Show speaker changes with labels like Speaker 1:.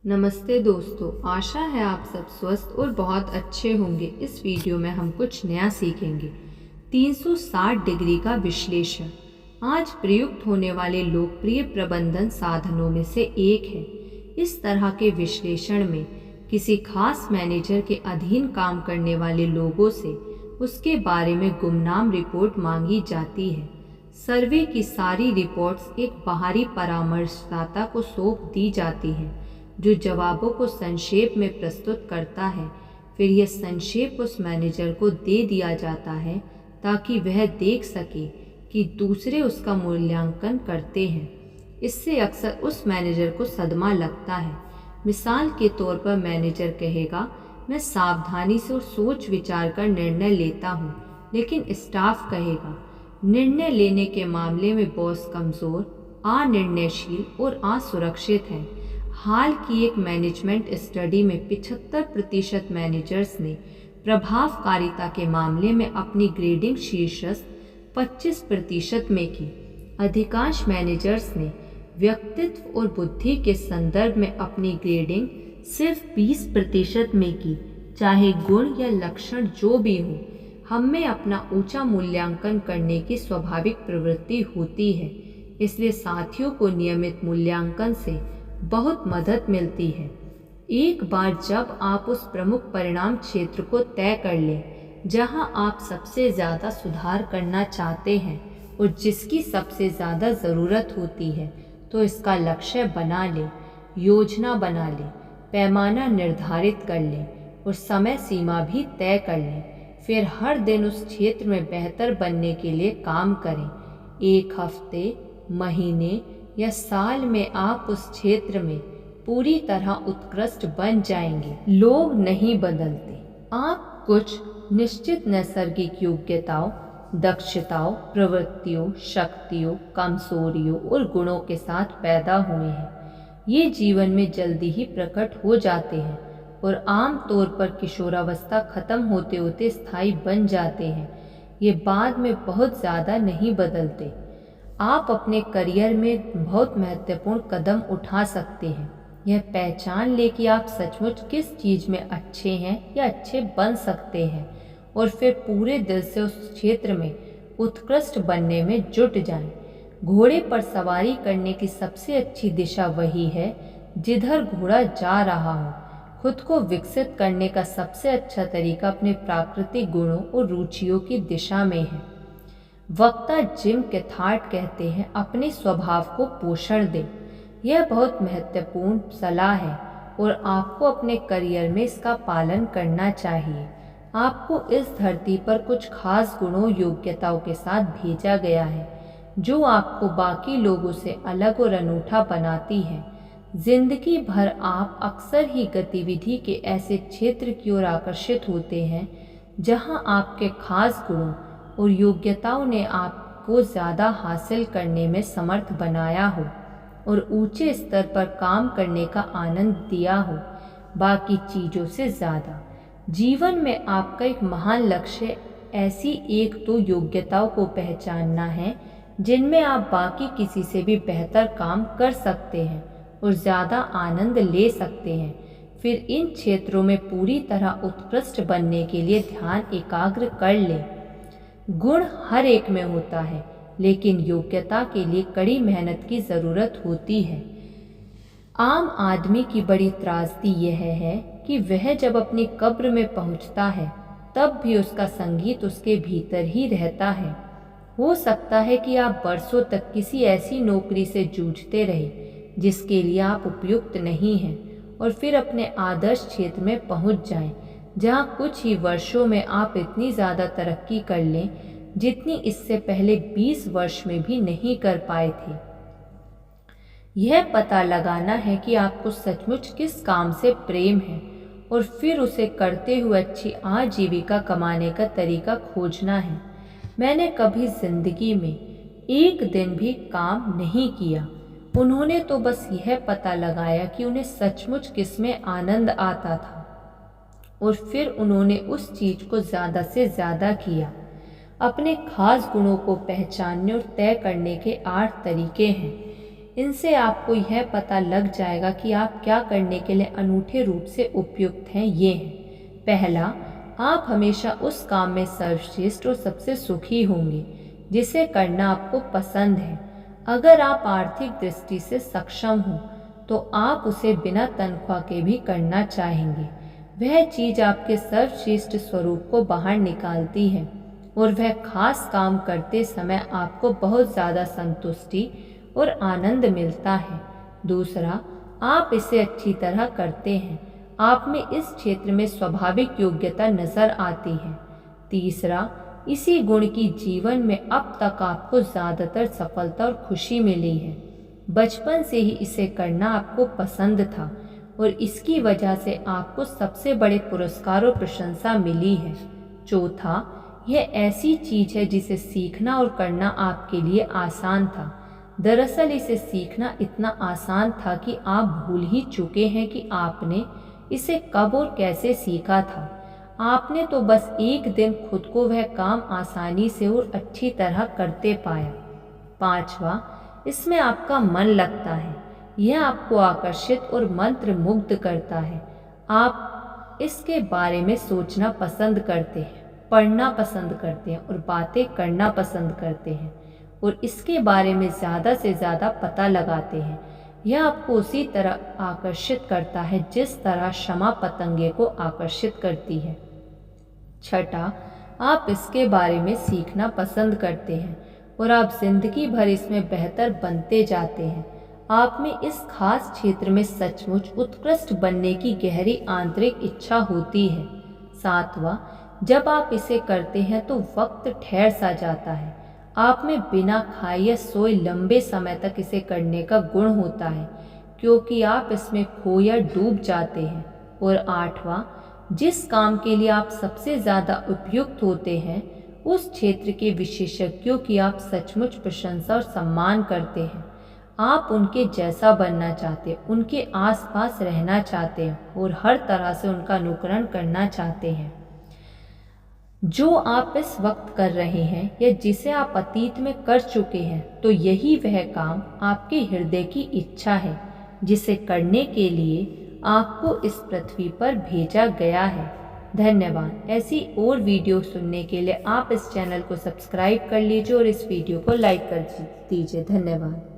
Speaker 1: नमस्ते दोस्तों, आशा है आप सब स्वस्थ और बहुत अच्छे होंगे। इस वीडियो में हम कुछ नया सीखेंगे। 360 डिग्री का विश्लेषण आज प्रयुक्त होने वाले लोकप्रिय प्रबंधन साधनों में से एक है। इस तरह के विश्लेषण में किसी खास मैनेजर के अधीन काम करने वाले लोगों से उसके बारे में गुमनाम रिपोर्ट मांगी जाती है। सर्वे की सारी रिपोर्ट्स एक बाहरी परामर्शदाता को सौंप दी जाती हैं, जो जवाबों को संक्षेप में प्रस्तुत करता है। फिर यह संक्षेप उस मैनेजर को दे दिया जाता है ताकि वह देख सके कि दूसरे उसका मूल्यांकन करते हैं। इससे अक्सर उस मैनेजर को सदमा लगता है। मिसाल के तौर पर मैनेजर कहेगा, मैं सावधानी से और सोच विचार कर निर्णय लेता हूँ, लेकिन स्टाफ कहेगा, निर्णय लेने के मामले में बॉस कमज़ोर, अनिर्णयशील और असुरक्षित है। हाल की एक मैनेजमेंट स्टडी में 75% मैनेजर्स ने प्रभावकारिता के मामले में अपनी ग्रेडिंग शीर्ष 25% में की। अधिकांश मैनेजर्स ने व्यक्तित्व और बुद्धि के संदर्भ में अपनी ग्रेडिंग सिर्फ 20% में की। चाहे गुण या लक्षण जो भी हो, हम में अपना ऊंचा मूल्यांकन करने की स्वाभाविक प्रवृत्ति होती है। इसलिए साथियों को नियमित मूल्यांकन से बहुत मदद मिलती है। एक बार जब आप उस प्रमुख परिणाम क्षेत्र को तय कर लें जहां आप सबसे ज़्यादा सुधार करना चाहते हैं और जिसकी सबसे ज़्यादा ज़रूरत होती है, तो इसका लक्ष्य बना लें, योजना बना लें, पैमाना निर्धारित कर लें और समय सीमा भी तय कर लें। फिर हर दिन उस क्षेत्र में बेहतर बनने के लिए काम करें। एक हफ्ते, महीने या साल में आप उस क्षेत्र में पूरी तरह उत्कृष्ट बन जाएंगे। लोग नहीं बदलते, आप कुछ निश्चित नैसर्गिक योग्यताओं, दक्षताओं, प्रवृत्तियों, शक्तियों, कमजोरियों और गुणों के साथ पैदा हुए हैं। ये जीवन में जल्दी ही प्रकट हो जाते हैं और आम तौर पर किशोरावस्था खत्म होते होते स्थायी बन जाते हैं। ये बाद में बहुत ज़्यादा नहीं बदलते। आप अपने करियर में बहुत महत्वपूर्ण कदम उठा सकते हैं। यह पहचान लें कि आप सचमुच किस चीज़ में अच्छे हैं या अच्छे बन सकते हैं, और फिर पूरे दिल से उस क्षेत्र में उत्कृष्ट बनने में जुट जाएं। घोड़े पर सवारी करने की सबसे अच्छी दिशा वही है जिधर घोड़ा जा रहा हो। खुद को विकसित करने का सबसे अच्छा तरीका अपने प्राकृतिक गुणों और रुचियों की दिशा में है। वक्ता जिम कैथार्ड कहते हैं, अपने स्वभाव को पोषण दें। यह बहुत महत्वपूर्ण सलाह है और आपको अपने करियर में इसका पालन करना चाहिए। आपको इस धरती पर कुछ खास गुणों, योग्यताओं के साथ भेजा गया है जो आपको बाकी लोगों से अलग और अनूठा बनाती है। जिंदगी भर आप अक्सर ही गतिविधि के ऐसे क्षेत्र की ओर आकर्षित होते हैं जहां आपके खास गुणों और योग्यताओं ने आपको ज़्यादा हासिल करने में समर्थ बनाया हो और ऊंचे स्तर पर काम करने का आनंद दिया हो, बाकी चीज़ों से ज़्यादा। जीवन में आपका एक महान लक्ष्य ऐसी एक तो योग्यताओं को पहचानना है जिनमें आप बाकी किसी से भी बेहतर काम कर सकते हैं और ज़्यादा आनंद ले सकते हैं। फिर इन क्षेत्रों में पूरी तरह उत्कृष्ट बनने के लिए ध्यान एकाग्र कर लें। गुण हर एक में होता है, लेकिन योग्यता के लिए कड़ी मेहनत की ज़रूरत होती है। आम आदमी की बड़ी त्रासदी यह है कि वह जब अपनी कब्र में पहुंचता है तब भी उसका संगीत उसके भीतर ही रहता है। हो सकता है कि आप बरसों तक किसी ऐसी नौकरी से जूझते रहे जिसके लिए आप उपयुक्त नहीं हैं, और फिर अपने आदर्श क्षेत्र में पहुंच जाएं, जहां कुछ ही वर्षों में आप इतनी ज़्यादा तरक्की कर लें जितनी इससे पहले 20 वर्ष में भी नहीं कर पाए थे। यह पता लगाना है कि आपको सचमुच किस काम से प्रेम है और फिर उसे करते हुए अच्छी आजीविका कमाने का तरीका खोजना है। मैंने कभी जिंदगी में एक दिन भी काम नहीं किया। उन्होंने तो बस यह पता लगाया कि उन्हें सचमुच किस में आनंद आता था और फिर उन्होंने उस चीज़ को ज़्यादा से ज़्यादा किया। अपने खास गुणों को पहचानने और तय करने के 8 तरीके हैं। इनसे आपको यह पता लग जाएगा कि आप क्या करने के लिए अनूठे रूप से उपयुक्त हैं। ये हैं, पहला, आप हमेशा उस काम में सर्वश्रेष्ठ और सबसे सुखी होंगे जिसे करना आपको पसंद है। अगर आप आर्थिक दृष्टि से सक्षम हो तो आप उसे बिना तनख्वाह के भी करना चाहेंगे। वह चीज़ आपके सर्वश्रेष्ठ स्वरूप को बाहर निकालती है और वह खास काम करते समय आपको बहुत ज़्यादा संतुष्टि और आनंद मिलता है। दूसरा, आप इसे अच्छी तरह करते हैं। आप में इस क्षेत्र में स्वाभाविक योग्यता नजर आती है। तीसरा, इसी गुण की जीवन में अब तक आपको ज़्यादातर सफलता और खुशी मिली है। बचपन से ही इसे करना आपको पसंद था और इसकी वजह से आपको सबसे बड़े पुरस्कार और प्रशंसा मिली है। चौथा, यह ऐसी चीज है जिसे सीखना और करना आपके लिए आसान था। दरअसल इसे सीखना इतना आसान था कि आप भूल ही चुके हैं कि आपने इसे कब और कैसे सीखा था। आपने तो बस एक दिन खुद को वह काम आसानी से और अच्छी तरह करते पाया। पांचवा, इसमें आपका मन लगता है। यह आपको आकर्षित और मंत्र मुग्ध करता है। आप इसके बारे में सोचना पसंद करते हैं, पढ़ना पसंद करते हैं और बातें करना पसंद करते हैं और इसके बारे में ज़्यादा से ज़्यादा पता लगाते हैं। यह आपको उसी तरह आकर्षित करता है जिस तरह शमा पतंगे को आकर्षित करती है। छठा, आप इसके बारे में सीखना पसंद करते हैं और आप जिंदगी भर इसमें बेहतर बनते जाते हैं। आप में इस खास क्षेत्र में सचमुच उत्कृष्ट बनने की गहरी आंतरिक इच्छा होती है। सातवां, जब आप इसे करते हैं तो वक्त ठहर सा जाता है। आप में बिना खाए या सोए लंबे समय तक इसे करने का गुण होता है क्योंकि आप इसमें खो या डूब जाते हैं। और आठवां, जिस काम के लिए आप सबसे ज़्यादा उपयुक्त होते हैं उस क्षेत्र के विशेषज्ञों की आप सचमुच प्रशंसा और सम्मान करते हैं। आप उनके जैसा बनना चाहते हैं, उनके आसपास रहना चाहते हैं और हर तरह से उनका अनुकरण करना चाहते हैं। जो आप इस वक्त कर रहे हैं या जिसे आप अतीत में कर चुके हैं, तो यही वह काम आपके हृदय की इच्छा है जिसे करने के लिए आपको इस पृथ्वी पर भेजा गया है। धन्यवाद। ऐसी और वीडियो सुनने के लिए आप इस चैनल को सब्सक्राइब कर लीजिए और इस वीडियो को लाइक कर दीजिए। धन्यवाद।